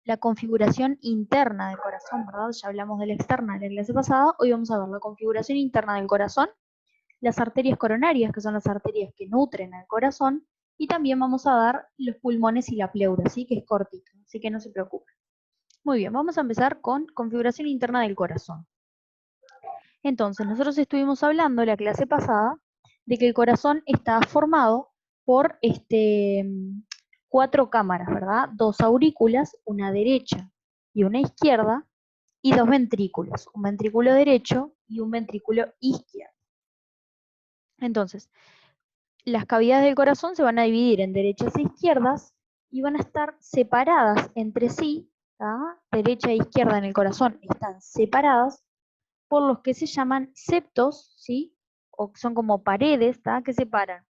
la configuración interna del corazón, ¿verdad? Ya hablamos de la externa en la clase pasada, hoy vamos a ver la configuración interna del corazón, las arterias coronarias, que son las arterias que nutren al corazón, y también vamos a dar los pulmones y la pleura, ¿sí? Que es cortito, así que no se preocupen. Muy bien, vamos a empezar con configuración interna del corazón. Entonces, nosotros estuvimos hablando la clase pasada de que el corazón está formado por 4 cámaras, ¿verdad? 2 aurículas, una derecha y una izquierda, y 2 ventrículos, un ventrículo derecho y un ventrículo izquierdo. Entonces, las cavidades del corazón se van a dividir en derechas e izquierdas y van a estar separadas entre sí, ¿tá? Derecha e izquierda en el corazón están separadas por los que se llaman septos, ¿sí? O son como paredes, ¿tá? Que separan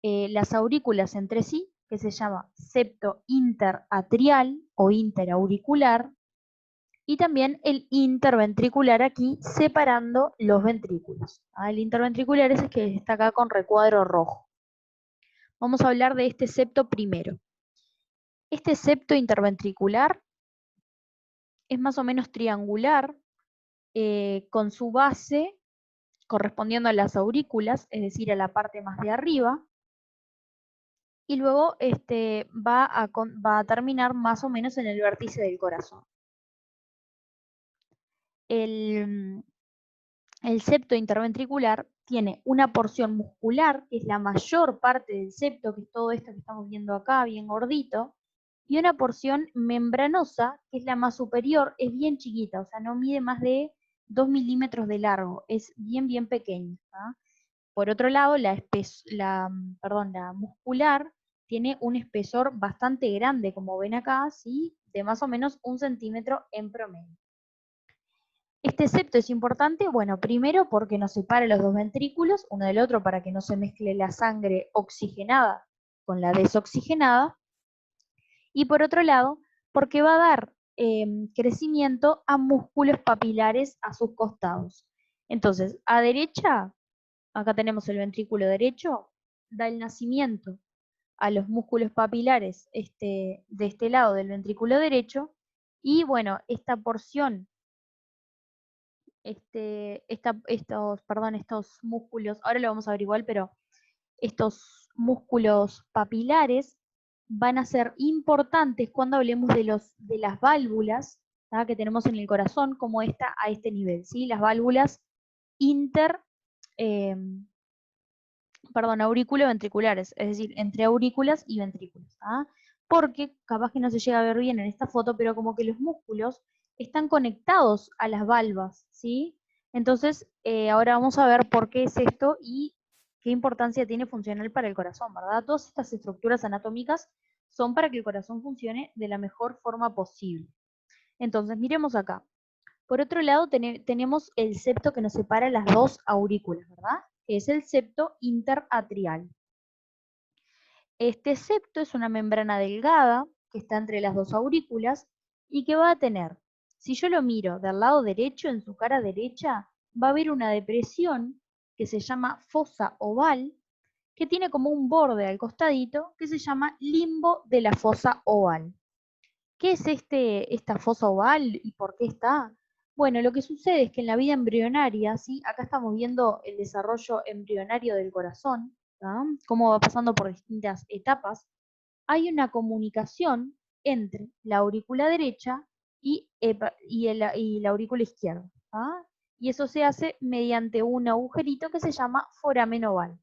las aurículas entre sí, que se llama septo interatrial o interauricular, y también el interventricular aquí, separando los ventrículos. El interventricular es el que está acá con recuadro rojo. Vamos a hablar de este septo primero. Este septo interventricular es más o menos triangular, con su base correspondiendo a las aurículas, es decir, a la parte más de arriba, y luego va a terminar más o menos en el vértice del corazón. El septo interventricular tiene una porción muscular, que es la mayor parte del septo, que es todo esto que estamos viendo acá, bien gordito, y una porción membranosa, que es la más superior, es bien chiquita, o sea, no mide más de 2 milímetros de largo, es bien pequeña. Por otro lado, la muscular tiene un espesor bastante grande, como ven acá, ¿sí? De más o menos 1 centímetro en promedio. Este septo es importante, bueno, primero porque nos separa los 2 ventrículos, uno del otro, para que no se mezcle la sangre oxigenada con la desoxigenada, y por otro lado, porque va a dar crecimiento a músculos papilares a sus costados. Entonces, a derecha, acá tenemos el ventrículo derecho, da el nacimiento a los músculos papilares de este lado del ventrículo derecho, y bueno, esta porción, estos músculos, ahora lo vamos a ver igual, pero estos músculos papilares van a ser importantes cuando hablemos de las válvulas, ¿tá? Que tenemos en el corazón, como esta a este nivel, ¿sí? Las válvulas auriculoventriculares, es decir, entre aurículas y ventrículos, ¿tá? Porque capaz que no se llega a ver bien en esta foto, pero como que los músculos están conectados a las valvas, ¿sí? Entonces, ahora vamos a ver por qué es esto y qué importancia tiene funcional para el corazón, ¿verdad? Todas estas estructuras anatómicas son para que el corazón funcione de la mejor forma posible. Entonces, miremos acá. Por otro lado, tenemos el septo que nos separa las 2 aurículas, ¿verdad? Que es el septo interatrial. Este septo es una membrana delgada que está entre las 2 aurículas y que va a tener, si yo lo miro del lado derecho, en su cara derecha, va a haber una depresión que se llama fosa oval, que tiene como un borde al costadito que se llama limbo de la fosa oval. ¿Qué es esta fosa oval y por qué está? Bueno, lo que sucede es que en la vida embrionaria, ¿sí? Acá estamos viendo el desarrollo embrionario del corazón, ¿tá? Cómo va pasando por distintas etapas. Hay una comunicación entre la aurícula derecha y la aurícula izquierda, ¿tá? Y eso se hace mediante un agujerito que se llama foramen oval.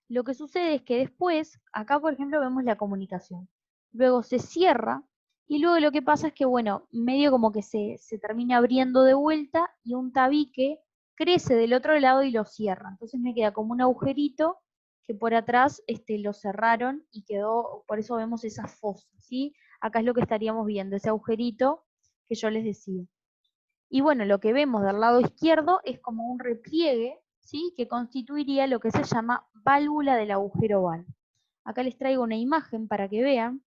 Lo que sucede es que después, acá por ejemplo vemos la comunicación, luego se cierra y luego lo que pasa es que, bueno, medio como que se termina abriendo de vuelta y un tabique crece del otro lado y lo cierra. Entonces me queda como un agujerito que por atrás lo cerraron y quedó, por eso vemos esa fosa, ¿sí? Acá es lo que estaríamos viendo, ese agujerito que yo les decía. Y bueno, lo que vemos del lado izquierdo es como un repliegue, ¿sí? Que constituiría lo que se llama válvula del agujero oval. Acá les traigo una imagen para que vean.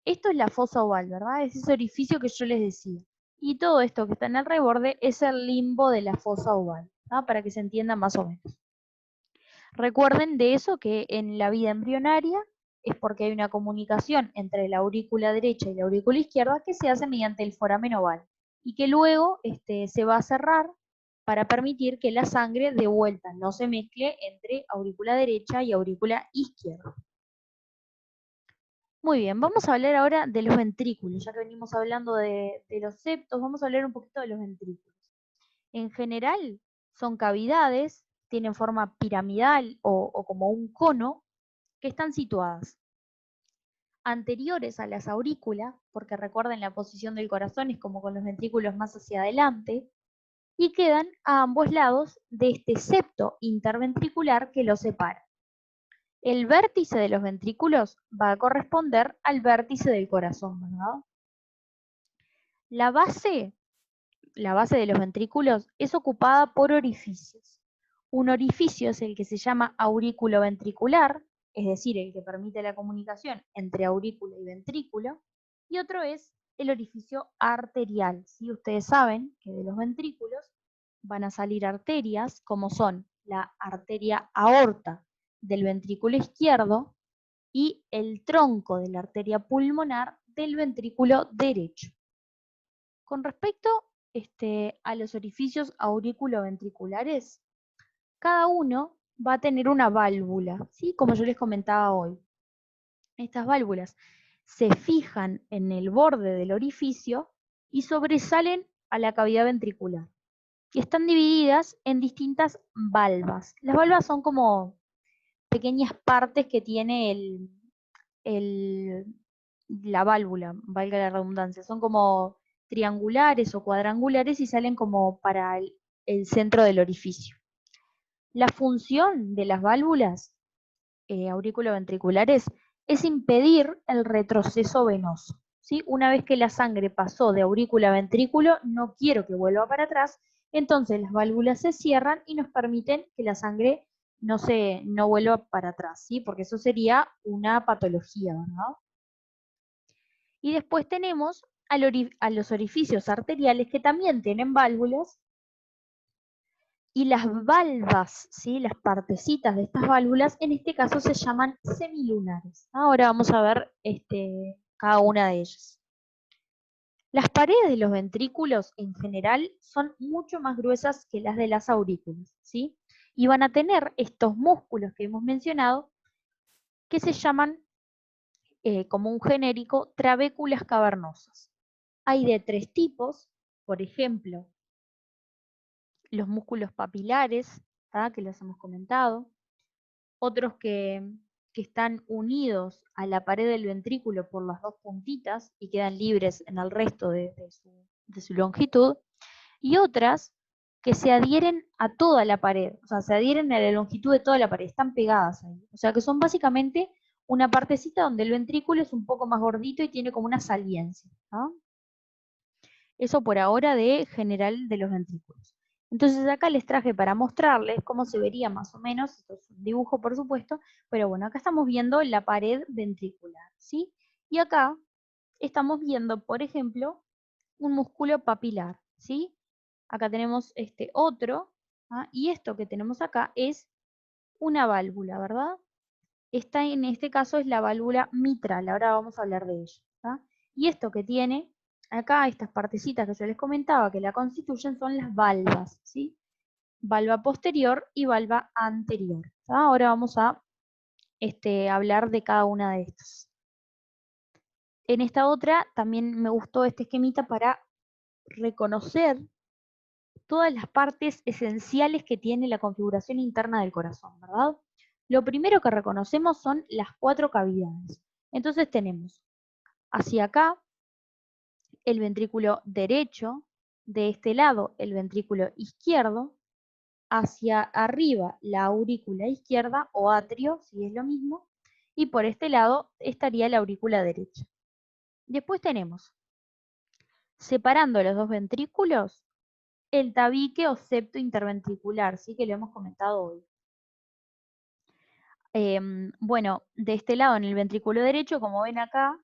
Esto es la fosa oval, ¿verdad? Es ese orificio que yo les decía. Y todo esto que está en el reborde es el limbo de la fosa oval, ¿tá? Para que se entienda más o menos. Recuerden de eso que en la vida embrionaria es porque hay una comunicación entre la aurícula derecha y la aurícula izquierda que se hace mediante el foramen oval y que luego se va a cerrar para permitir que la sangre de vuelta no se mezcle entre aurícula derecha y aurícula izquierda. Muy bien, vamos a hablar ahora de los ventrículos, ya que venimos hablando de los septos, vamos a hablar un poquito de los ventrículos. En general son cavidades, tienen forma piramidal o como un cono, que están situadas anteriores a las aurículas, porque recuerden la posición del corazón es como con los ventrículos más hacia adelante, y quedan a ambos lados de este septo interventricular que los separa. El vértice de los ventrículos va a corresponder al vértice del corazón, ¿verdad? La base de los ventrículos es ocupada por orificios. Un orificio es el que se llama aurículo ventricular, es decir, el que permite la comunicación entre aurícula y ventrículo, y otro es el orificio arterial. ¿Sí? Ustedes saben que de los ventrículos van a salir arterias, como son la arteria aorta del ventrículo izquierdo y el tronco de la arteria pulmonar del ventrículo derecho. Con respecto a los orificios auriculoventriculares, cada uno va a tener una válvula, ¿sí? Como yo les comentaba hoy. Estas válvulas se fijan en el borde del orificio y sobresalen a la cavidad ventricular. Y están divididas en distintas valvas. Las valvas son como pequeñas partes que tiene la válvula, valga la redundancia. Son como triangulares o cuadrangulares y salen como para el centro del orificio. La función de las válvulas auriculoventriculares es impedir el retroceso venoso. ¿Sí? Una vez que la sangre pasó de aurícula a ventrículo, no quiero que vuelva para atrás, entonces las válvulas se cierran y nos permiten que la sangre no vuelva para atrás, ¿sí? Porque eso sería una patología, ¿verdad? Y después tenemos a los orificios arteriales que también tienen válvulas, y las valvas, ¿sí? Las partecitas de estas válvulas, en este caso se llaman semilunares. Ahora vamos a ver cada una de ellas. Las paredes de los ventrículos en general son mucho más gruesas que las de las aurículas, ¿sí? Y van a tener estos músculos que hemos mencionado que se llaman, como un genérico, trabéculas cavernosas. Hay de 3 tipos, por ejemplo, los músculos papilares, que los hemos comentado, otros que están unidos a la pared del ventrículo por las dos puntitas y quedan libres en el resto de su longitud, y otras que se adhieren a toda la pared, o sea, se adhieren a la longitud de toda la pared, están pegadas ahí. O sea, que son básicamente una partecita donde el ventrículo es un poco más gordito y tiene como una saliencia. ¿No? Eso por ahora de general de los ventrículos. Entonces acá les traje para mostrarles cómo se vería más o menos, esto es un dibujo por supuesto, pero bueno, acá estamos viendo la pared ventricular, ¿sí? Y acá estamos viendo, por ejemplo, un músculo papilar, ¿sí? Acá tenemos este otro, y esto que tenemos acá es una válvula, ¿verdad? Esta en este caso es la válvula mitral, ahora vamos a hablar de ella. Y esto que tiene acá, estas partecitas que yo les comentaba que la constituyen son las valvas, ¿sí? Valva posterior y valva anterior. Ahora vamos a hablar de cada una de estas. En esta otra también me gustó este esquemita para reconocer todas las partes esenciales que tiene la configuración interna del corazón, ¿verdad? Lo primero que reconocemos son las 4 cavidades. Entonces tenemos hacia acá el ventrículo derecho, de este lado el ventrículo izquierdo, hacia arriba la aurícula izquierda o atrio, si es lo mismo, y por este lado estaría la aurícula derecha. Después tenemos, separando los dos ventrículos, el tabique o septo interventricular, ¿sí? Que lo hemos comentado hoy. Bueno, de este lado en el ventrículo derecho, como ven acá,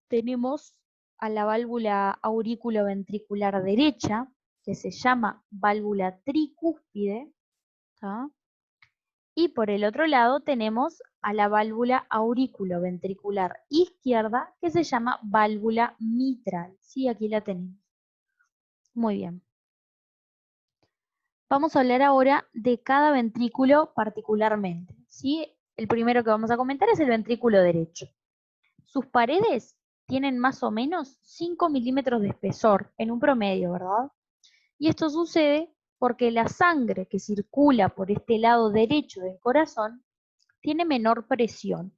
tenemos a la válvula aurículo-ventricular derecha, que se llama válvula tricúspide, Y por el otro lado tenemos a la válvula aurículo-ventricular izquierda, que se llama válvula mitral. Sí, aquí la tenemos. Muy bien. Vamos a hablar ahora de cada ventrículo particularmente, ¿sí? El primero que vamos a comentar es el ventrículo derecho. Sus paredes tienen más o menos 5 milímetros de espesor en un promedio, ¿verdad? Y esto sucede porque la sangre que circula por este lado derecho del corazón tiene menor presión.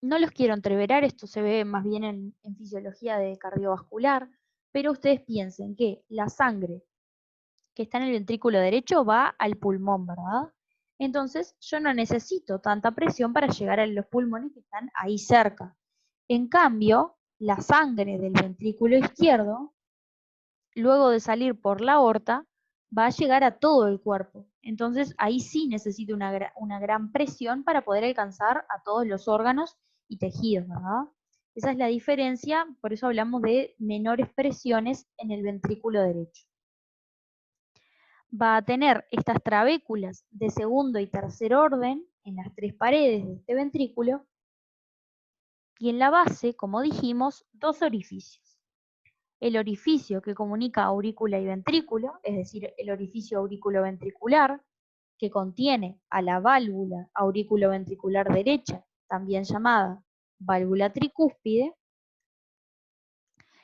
No los quiero entreverar, esto se ve más bien en fisiología de cardiovascular, pero ustedes piensen que la sangre que está en el ventrículo derecho va al pulmón, ¿verdad? Entonces yo no necesito tanta presión para llegar a los pulmones que están ahí cerca. En cambio, la sangre del ventrículo izquierdo, luego de salir por la aorta, va a llegar a todo el cuerpo. Entonces ahí sí necesito una gran presión para poder alcanzar a todos los órganos y tejidos, ¿verdad? Esa es la diferencia, por eso hablamos de menores presiones en el ventrículo derecho. Va a tener estas trabéculas de segundo y tercer orden en las tres paredes de este ventrículo y en la base, como dijimos, dos orificios. El orificio que comunica aurícula y ventrículo, es decir, el orificio auriculoventricular, que contiene a la válvula auriculoventricular derecha, también llamada válvula tricúspide,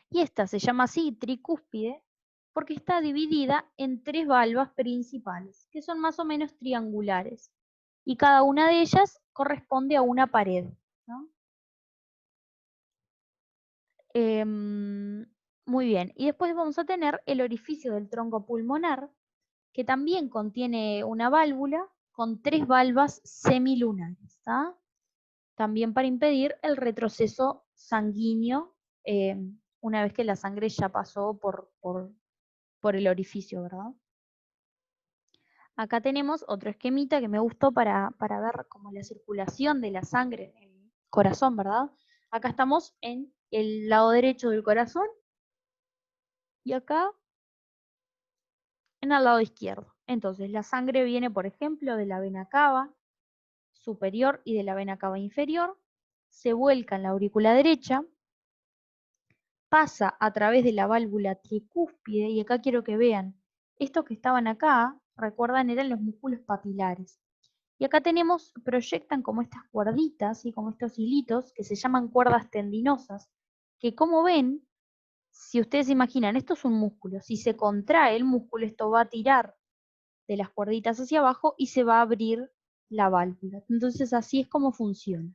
y esta se llama así tricúspide porque está dividida en tres valvas principales, que son más o menos triangulares, y cada una de ellas corresponde a una pared, ¿no? Muy bien, y después vamos a tener el orificio del tronco pulmonar, que también contiene una válvula con tres valvas semilunares, ¿tá? También para impedir el retroceso sanguíneo una vez que la sangre ya pasó por el orificio, ¿verdad? Acá tenemos otro esquemita que me gustó para ver como la circulación de la sangre en el corazón, ¿verdad? Acá estamos en el lado derecho del corazón y acá en el lado izquierdo. Entonces, la sangre viene, por ejemplo, de la vena cava superior y de la vena cava inferior, se vuelca en la aurícula derecha, pasa a través de la válvula tricúspide, y acá quiero que vean, estos que estaban acá, recuerdan, eran los músculos papilares. Y acá tenemos, proyectan como estas cuerditas y como estos hilitos que se llaman cuerdas tendinosas, que como ven, si ustedes se imaginan, esto es un músculo, si se contrae el músculo, esto va a tirar de las cuerditas hacia abajo y se va a abrir la válvula. Entonces así es como funciona.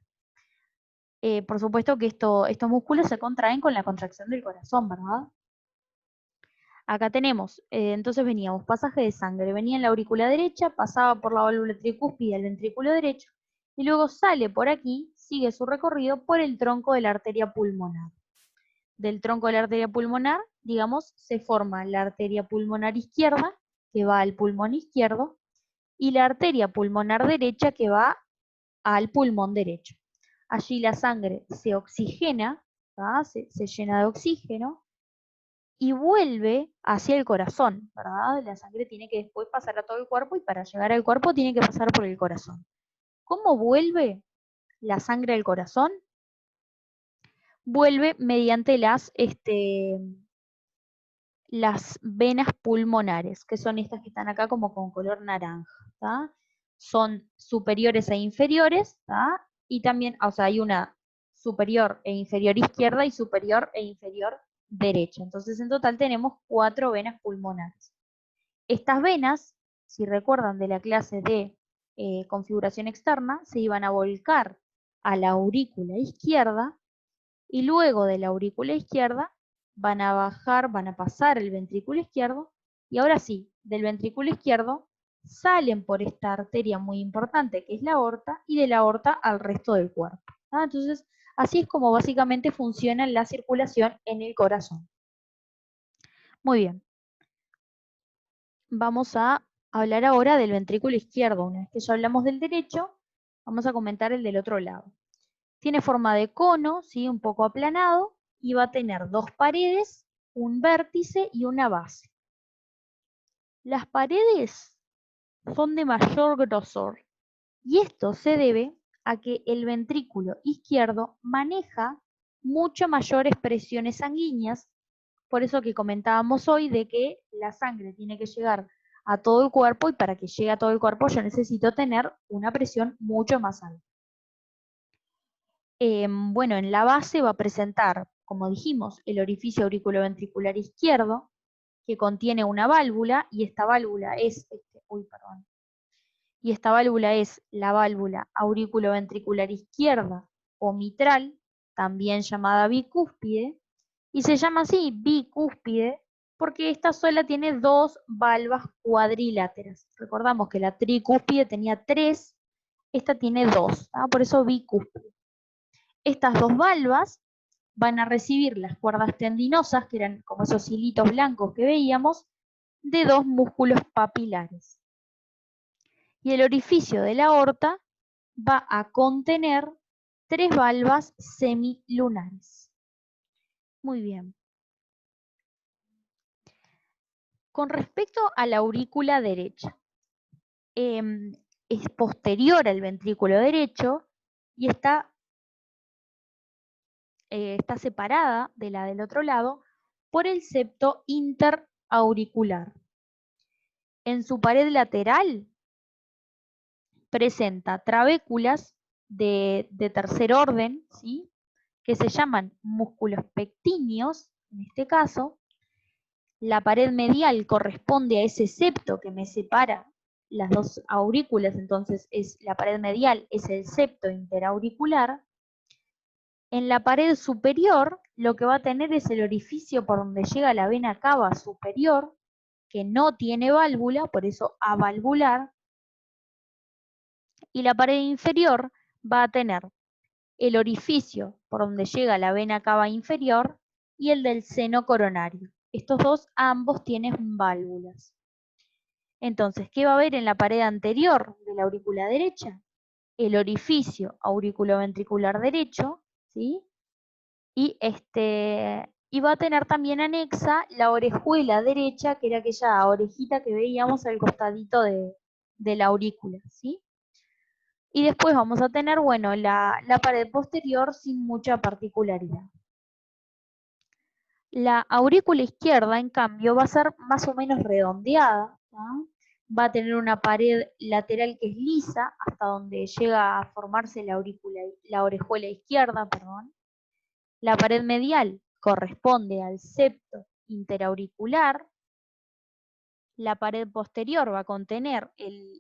Por supuesto que estos músculos se contraen con la contracción del corazón, ¿verdad? Acá tenemos, entonces veníamos, pasaje de sangre, venía en la aurícula derecha, pasaba por la válvula tricúspide al ventrículo derecho, y luego sale por aquí, sigue su recorrido por el tronco de la arteria pulmonar. Del tronco de la arteria pulmonar, digamos, se forma la arteria pulmonar izquierda, que va al pulmón izquierdo, y la arteria pulmonar derecha, que va al pulmón derecho. Allí la sangre se oxigena, se llena de oxígeno, y vuelve hacia el corazón, ¿verdad? La sangre tiene que después pasar a todo el cuerpo y para llegar al cuerpo tiene que pasar por el corazón. ¿Cómo vuelve la sangre al corazón? Vuelve mediante las venas pulmonares, que son estas que están acá como con color naranja, ¿tá? Son superiores e inferiores, ¿tá? Y también, o sea, hay una superior e inferior izquierda y superior e inferior derecha. Entonces, en total tenemos 4 venas pulmonares. Estas venas, si recuerdan de la clase de configuración externa, se iban a volcar a la aurícula izquierda y luego de la aurícula izquierda van a bajar, van a pasar el ventrículo izquierdo y ahora sí, del ventrículo izquierdo salen por esta arteria muy importante que es la aorta y de la aorta al resto del cuerpo. Entonces, así es como básicamente funciona la circulación en el corazón. Muy bien. Vamos a hablar ahora del ventrículo izquierdo. Una vez que ya hablamos del derecho, vamos a comentar el del otro lado. Tiene forma de cono, ¿sí? Un poco aplanado, y va a tener dos paredes, un vértice y una base. Las paredes son de mayor grosor. Y esto se debe a que el ventrículo izquierdo maneja mucho mayores presiones sanguíneas, por eso que comentábamos hoy de que la sangre tiene que llegar a todo el cuerpo y para que llegue a todo el cuerpo yo necesito tener una presión mucho más alta. Bueno, en la base va a presentar, como dijimos, el orificio auriculoventricular izquierdo, que contiene una válvula, y esta válvula es, y esta válvula es la válvula auriculoventricular izquierda o mitral, también llamada bicúspide, y se llama así bicúspide porque esta sola tiene dos valvas cuadriláteras. Recordamos que la tricúspide tenía tres, esta tiene dos, por eso bicúspide. Estas dos valvas van a recibir las cuerdas tendinosas, que eran como esos hilitos blancos que veíamos, de dos músculos papilares. Y el orificio de la aorta va a contener tres valvas semilunares. Muy bien. Con respecto a la aurícula derecha, es posterior al ventrículo derecho y está separada de la del otro lado por el septo interauricular. En su pared lateral presenta trabéculas de tercer orden, ¿sí?, que se llaman músculos pectíneos, en este caso. La pared medial corresponde a ese septo que me separa las dos aurículas, entonces la pared medial es el septo interauricular. En la pared superior lo que va a tener es el orificio por donde llega la vena cava superior, que no tiene válvula, por eso avalvular. Y la pared inferior va a tener el orificio por donde llega la vena cava inferior y el del seno coronario. Estos dos ambos tienen válvulas. Entonces, ¿qué va a haber en la pared anterior de la aurícula derecha? El orificio auriculoventricular derecho, ¿sí? Y va a tener también anexa la orejuela derecha, que era aquella orejita que veíamos al costadito de la aurícula, ¿sí? Y después vamos a tener, bueno, la pared posterior sin mucha particularidad. La aurícula izquierda, en cambio, va a ser más o menos redondeada, ¿no? Va a tener una pared lateral que es lisa, hasta donde llega a formarse la orejuela izquierda, perdón. La pared medial corresponde al septo interauricular. La pared posterior va a contener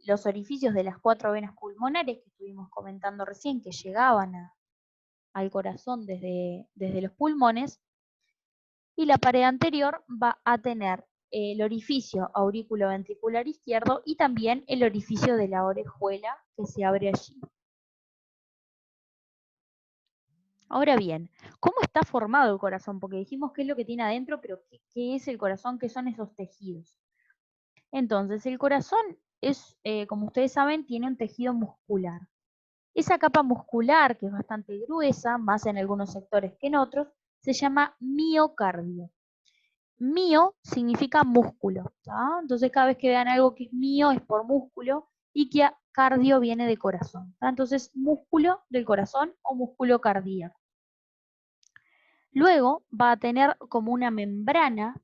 los orificios de las 4 venas pulmonares que estuvimos comentando recién, que llegaban al corazón desde los pulmones. Y la pared anterior va a tener el orificio auriculoventricular izquierdo y también el orificio de la orejuela que se abre allí. Ahora bien, ¿cómo está formado el corazón? Porque dijimos qué es lo que tiene adentro, pero ¿qué es el corazón? ¿Qué son esos tejidos? Entonces, el corazón es, como ustedes saben, tiene un tejido muscular. Esa capa muscular, que es bastante gruesa, más en algunos sectores que en otros, se llama miocardio. Mio significa músculo, ¿tá? Entonces cada vez que vean algo que es mio es por músculo y que cardio viene de corazón, ¿tá? Entonces músculo del corazón o músculo cardíaco. Luego va a tener como una membrana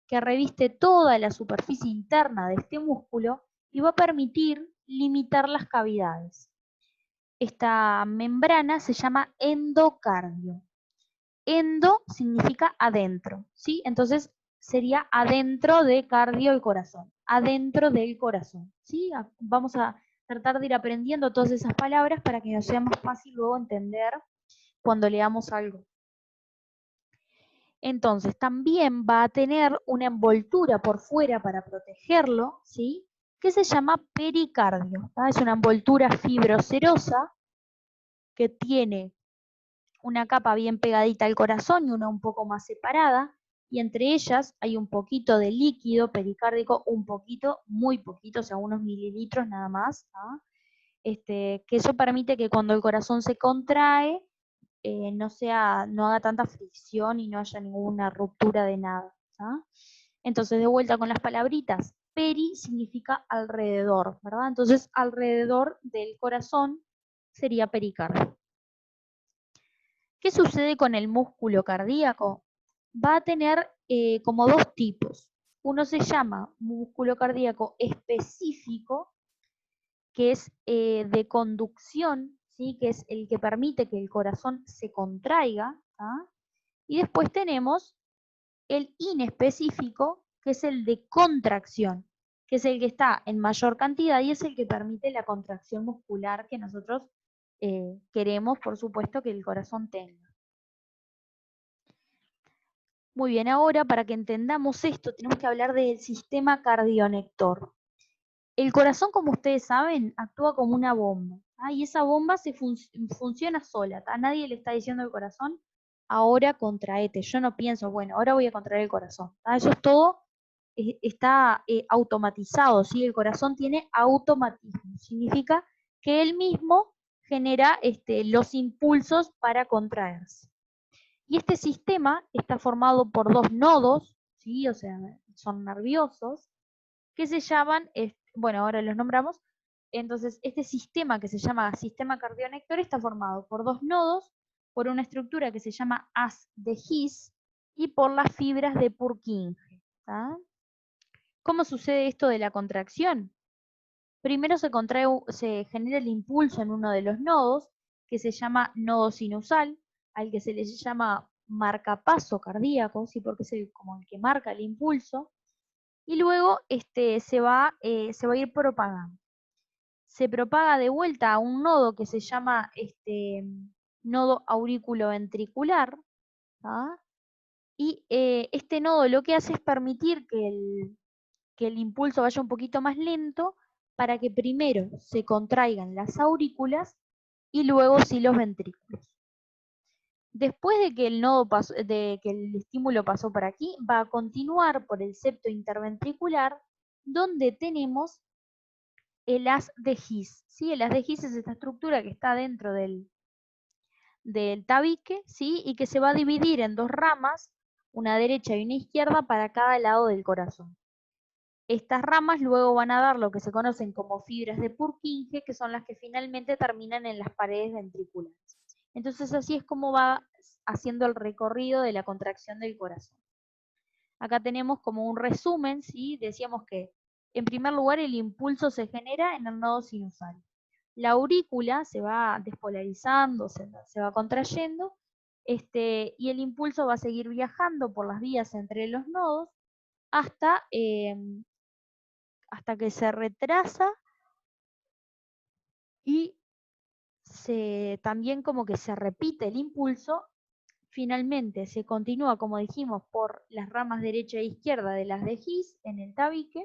que reviste toda la superficie interna de este músculo y va a permitir limitar las cavidades. Esta membrana se llama endocardio. Endo significa adentro, ¿sí? Entonces sería adentro de cardio el corazón, adentro del corazón, ¿sí? Vamos a tratar de ir aprendiendo todas esas palabras para que nos sea más fácil luego entender cuando leamos algo. Entonces también va a tener una envoltura por fuera para protegerlo, ¿sí?, que se llama pericardio, ¿tá? Es una envoltura fibrocerosa que tiene una capa bien pegadita al corazón y una un poco más separada, y entre ellas hay un poquito de líquido pericárdico, un poquito, muy poquito, o sea, unos mililitros nada más, ¿tá? Que eso permite que cuando el corazón se contrae, no haga tanta fricción y no haya ninguna ruptura de nada, ¿tá? Entonces, de vuelta con las palabritas, peri significa alrededor, ¿verdad? Entonces, alrededor del corazón sería pericardio. ¿Qué sucede con el músculo cardíaco? Va a tener como dos tipos. Uno se llama músculo cardíaco específico, que es de conducción, ¿sí? Que es el que permite que el corazón se contraiga. ¿Ah? Y después tenemos el inespecífico, que es el de contracción, que es el que está en mayor cantidad y es el que permite la contracción muscular que nosotros queremos, por supuesto, que el corazón tenga. Muy bien, ahora para que entendamos esto tenemos que hablar del sistema cardionector. El corazón, como ustedes saben, actúa como una bomba. Y esa bomba funciona sola. A nadie le está diciendo al corazón, ahora contraete. Yo no pienso, bueno, ahora voy a contraer el corazón. Eso es todo, está automatizado. ¿Sí? El corazón tiene automatismo. Significa que él mismo genera los impulsos para contraerse. Y este sistema está formado por dos nodos, ¿sí? O sea, son nerviosos, que se llaman, bueno, ahora los nombramos. Entonces, este sistema que se llama sistema cardionector está formado por dos nodos, por una estructura que se llama haz de His y por las fibras de Purkinje. ¿Tá? ¿Cómo sucede esto de la contracción? Primero se genera el impulso en uno de los nodos, que se llama nodo sinusal, al que se le llama marcapaso cardíaco, ¿sí? Porque es como el que marca el impulso, y luego se va a ir propagando. Se propaga de vuelta a un nodo que se llama nodo auriculoventricular, ¿tá? Y este nodo lo que hace es permitir que el impulso vaya un poquito más lento para que primero se contraigan las aurículas y luego sí los ventrículos. Después de que de que el estímulo pasó por aquí, va a continuar por el septo interventricular, donde tenemos el haz de His. ¿Sí? El haz de His es esta estructura que está dentro del tabique, ¿sí? Y que se va a dividir en dos ramas, una derecha y una izquierda para cada lado del corazón. Estas ramas luego van a dar lo que se conocen como fibras de Purkinje, que son las que finalmente terminan en las paredes ventriculares. Entonces así es como va haciendo el recorrido de la contracción del corazón. Acá tenemos como un resumen, ¿sí? Decíamos que en primer lugar el impulso se genera en el nodo sinusal. La aurícula se va despolarizando, se va contrayendo, y el impulso va a seguir viajando por las vías entre los nodos hasta que se retrasa y también como que se repite el impulso. Finalmente se continúa, como dijimos, por las ramas derecha e izquierda de las de His en el tabique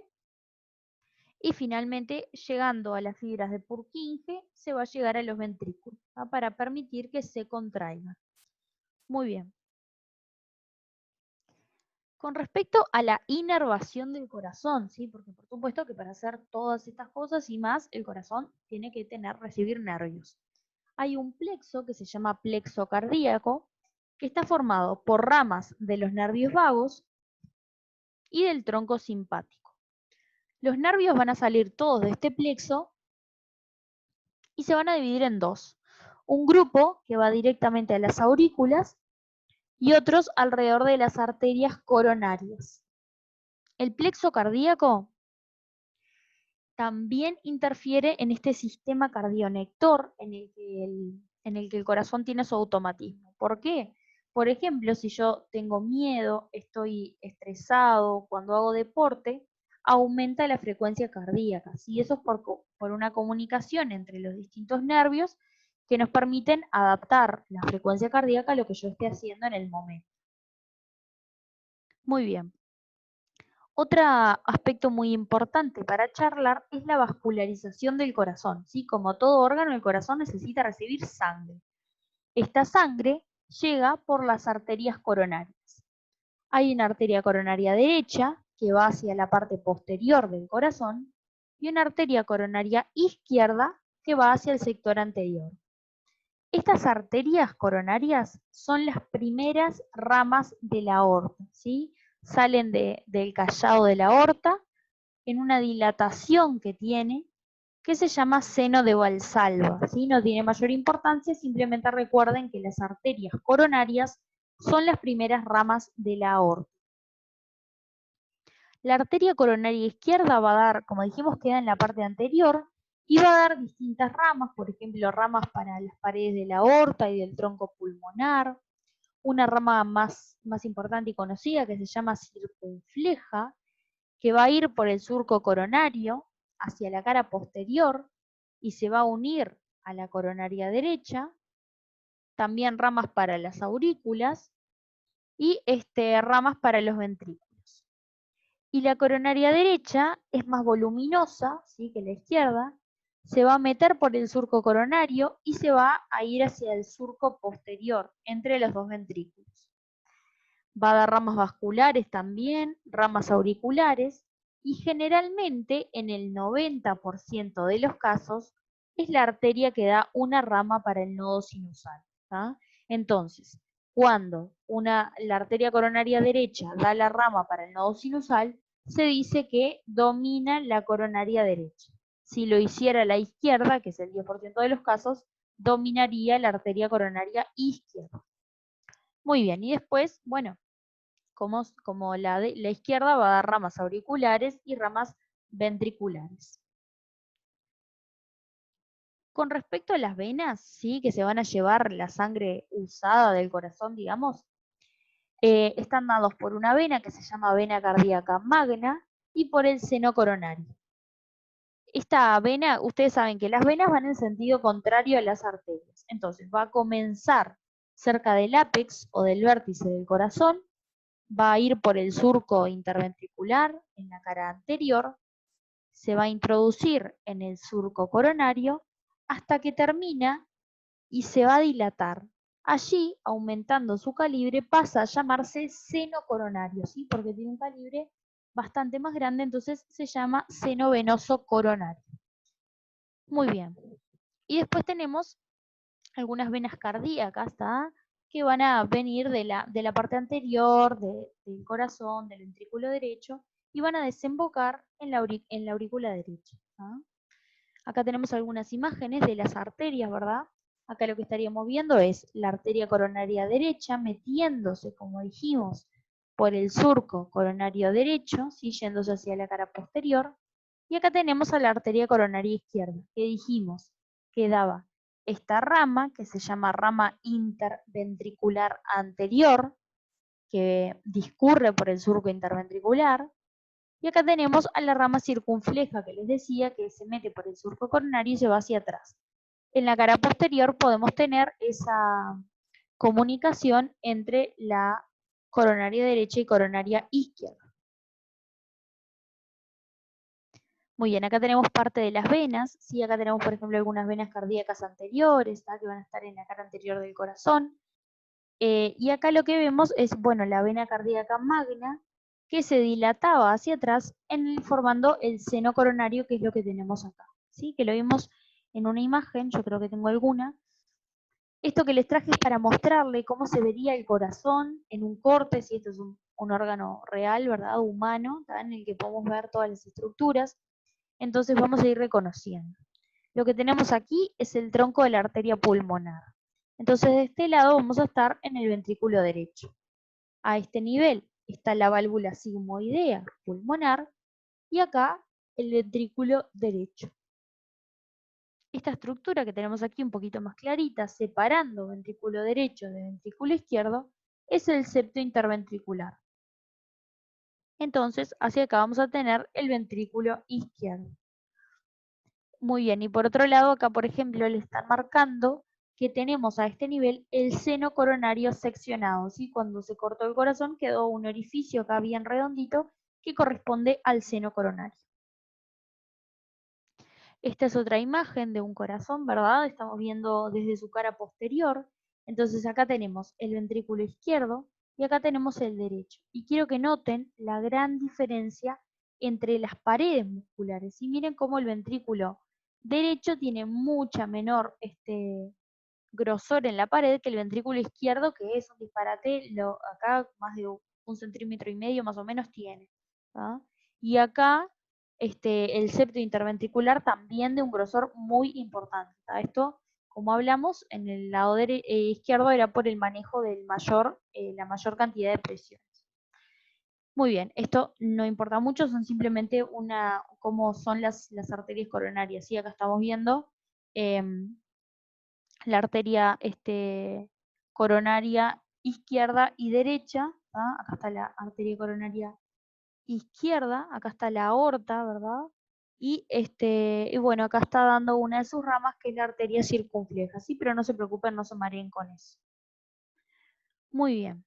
y finalmente llegando a las fibras de Purkinje se va a llegar a los ventrículos, ¿no? Para permitir que se contraigan. Muy bien. Con respecto a la inervación del corazón, ¿sí? Porque por supuesto que para hacer todas estas cosas y más, el corazón tiene que recibir nervios. Hay un plexo que se llama plexo cardíaco, que está formado por ramas de los nervios vagos y del tronco simpático. Los nervios van a salir todos de este plexo y se van a dividir en dos. Un grupo que va directamente a las aurículas y otros alrededor de las arterias coronarias. El plexo cardíaco también interfiere en este sistema cardionector en el que el corazón tiene su automatismo. ¿Por qué? Por ejemplo, si yo tengo miedo, estoy estresado, cuando hago deporte, aumenta la frecuencia cardíaca. ¿Sí? Eso es por una comunicación entre los distintos nervios que nos permiten adaptar la frecuencia cardíaca a lo que yo esté haciendo en el momento. Muy bien. Otro aspecto muy importante para charlar es la vascularización del corazón. ¿Sí? Como todo órgano, el corazón necesita recibir sangre. Esta sangre llega por las arterias coronarias. Hay una arteria coronaria derecha que va hacia la parte posterior del corazón y una arteria coronaria izquierda que va hacia el sector anterior. Estas arterias coronarias son las primeras ramas de la aorta, ¿sí? Salen del callado de la aorta en una dilatación que tiene, que se llama seno de Valsalva, ¿sí? No tiene mayor importancia, simplemente recuerden que las arterias coronarias son las primeras ramas de la aorta. La arteria coronaria izquierda va a dar, como dijimos, queda en la parte anterior y va a dar distintas ramas, por ejemplo, ramas para las paredes de la aorta y del tronco pulmonar. Una rama más importante y conocida que se llama circunfleja, que va a ir por el surco coronario hacia la cara posterior y se va a unir a la coronaria derecha. También ramas para las aurículas y ramas para los ventrículos. Y la coronaria derecha es más voluminosa, ¿sí?, que la izquierda, se va a meter por el surco coronario y se va a ir hacia el surco posterior, entre los dos ventrículos. Va a dar ramas vasculares también, ramas auriculares, y generalmente en el 90% de los casos es la arteria que da una rama para el nodo sinusal. ¿tá? Entonces, cuando la arteria coronaria derecha da la rama para el nodo sinusal, se dice que domina la coronaria derecha. Si lo hiciera la izquierda, que es el 10% de los casos, dominaría la arteria coronaria izquierda. Muy bien, y después, bueno, como la izquierda va a dar ramas auriculares y ramas ventriculares. Con respecto a las venas, ¿sí?, que se van a llevar la sangre usada del corazón, digamos, están dados por una vena que se llama vena cardíaca magna y por el seno coronario. Esta vena, ustedes saben que las venas van en sentido contrario a las arterias. Entonces va a comenzar cerca del ápex o del vértice del corazón, va a ir por el surco interventricular en la cara anterior, se va a introducir en el surco coronario hasta que termina y se va a dilatar. Allí, aumentando su calibre, pasa a llamarse seno coronario, ¿sí? Porque tiene un calibre bastante más grande, entonces se llama seno venoso coronario. Muy bien. Y después tenemos algunas venas cardíacas, ¿tá?, que van a venir de la parte anterior del corazón, del ventrículo derecho, y van a desembocar en la aurícula derecha. ¿tá? Acá tenemos algunas imágenes de las arterias, ¿verdad? Acá lo que estaríamos viendo es la arteria coronaria derecha metiéndose, como dijimos, por el surco coronario derecho, ¿sí?, yéndose hacia la cara posterior. Y acá tenemos a la arteria coronaria izquierda, que dijimos que daba esta rama, que se llama rama interventricular anterior, que discurre por el surco interventricular. Y acá tenemos a la rama circunfleja, que les decía que se mete por el surco coronario y se va hacia atrás. En la cara posterior podemos tener esa comunicación entre la coronaria derecha y coronaria izquierda. Muy bien, acá tenemos parte de las venas, ¿sí? Acá tenemos, por ejemplo, algunas venas cardíacas anteriores, ¿tá?, que van a estar en la cara anterior del corazón. Y acá lo que vemos es, bueno, la vena cardíaca magna, que se dilataba hacia atrás formando el seno coronario, que es lo que tenemos acá, ¿sí? Que lo vimos en una imagen, yo creo que tengo alguna. Esto que les traje es para mostrarle cómo se vería el corazón en un corte, si esto es un órgano real, ¿verdad?, humano, ¿tá?, en el que podemos ver todas las estructuras. Entonces vamos a ir reconociendo. Lo que tenemos aquí es el tronco de la arteria pulmonar. Entonces de este lado vamos a estar en el ventrículo derecho. A este nivel está la válvula sigmoidea pulmonar y acá el ventrículo derecho. Esta estructura que tenemos aquí un poquito más clarita, separando ventrículo derecho de ventrículo izquierdo, es el septo interventricular. Entonces, hacia acá vamos a tener el ventrículo izquierdo. Muy bien, y por otro lado, acá por ejemplo le están marcando que tenemos a este nivel el seno coronario seccionado, ¿sí? Cuando se cortó el corazón quedó un orificio acá bien redondito que corresponde al seno coronario. Esta es otra imagen de un corazón, ¿verdad? Estamos viendo desde su cara posterior. Entonces acá tenemos el ventrículo izquierdo y acá tenemos el derecho. Y quiero que noten la gran diferencia entre las paredes musculares. Y miren cómo el ventrículo derecho tiene mucha menor grosor en la pared que el ventrículo izquierdo, que es un disparate, acá más de 1,5 centímetros más o menos tiene. ¿tá? Y acá el septo interventricular también de un grosor muy importante. Esto, como hablamos, en el lado izquierdo era por el manejo la mayor cantidad de presiones. Muy bien, esto no importa mucho, son simplemente cómo son las arterias coronarias. ¿Sí? Acá estamos viendo em, la arteria coronaria izquierda y derecha. Acá está la arteria coronaria izquierda, acá está la aorta, ¿verdad? Y bueno, acá está dando una de sus ramas que es la arteria circunfleja, ¿sí? Pero no se preocupen, no se mareen con eso. Muy bien.